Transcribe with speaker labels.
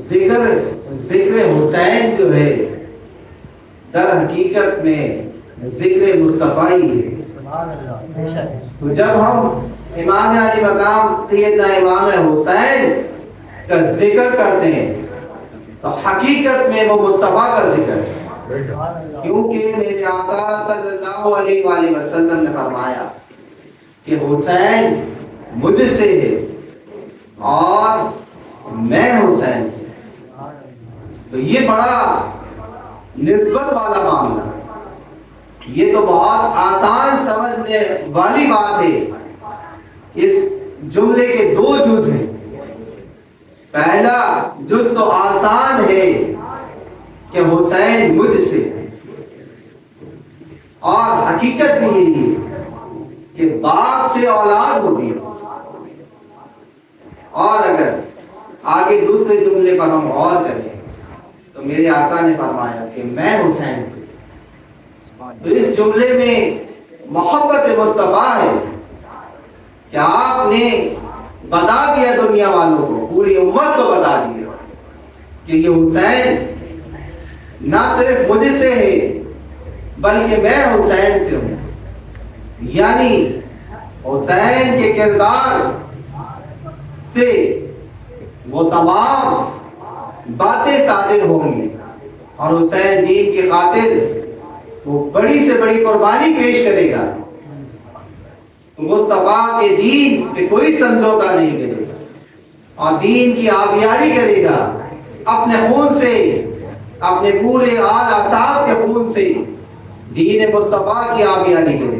Speaker 1: ذکر حسین جو ہے در حقیقت میں ذکر مصطفیٰ ہی ہے۔ تو جب ہم امام علی مقام سیدنا امام حسین کا ذکر کرتے ہیں تو حقیقت میں وہ مصطفیٰ کا ذکر ہے، کیونکہ میرے آقا صلی اللہ علیہ وآلہ وسلم نے فرمایا کہ حسین مجھ سے ہے اور میں حسین سے۔ تو یہ بڑا نسبت والا معاملہ ہے، یہ تو بہت آسان سمجھنے والی بات ہے۔ اس جملے کے دو جز ہیں، پہلا جز تو آسان ہے کہ حسین مجھ سے، اور حقیقت بھی یہی ہے کہ باپ سے اولاد ہوگی۔ اور اگر آگے دوسرے جملے پر ہم غور کریں تو میرے آقا نے فرمایا کہ میں حسین سے، تو اس جملے میں محبت مصطفیٰ ہے کہ آپ نے بتا دیا دنیا والوں کو، پوری امت کو بتا دیا کہ یہ حسین نہ صرف مجھ سے ہے بلکہ میں حسین سے ہوں، یعنی حسین کے کردار سے وہ تمام باتیں صادر ہوں گی، اور حسین دین کی خاطر وہ بڑی سے بڑی قربانی پیش کرے گا۔ مصطفیٰ کے دین پہ کوئی سمجھوتا نہیں کرے گا، اور دین کی آبیاری کرے گا اپنے خون سے، اپنے پورے آل اصحاب کے خون سے دین مصطفیٰ کی آبیاری کرے گا۔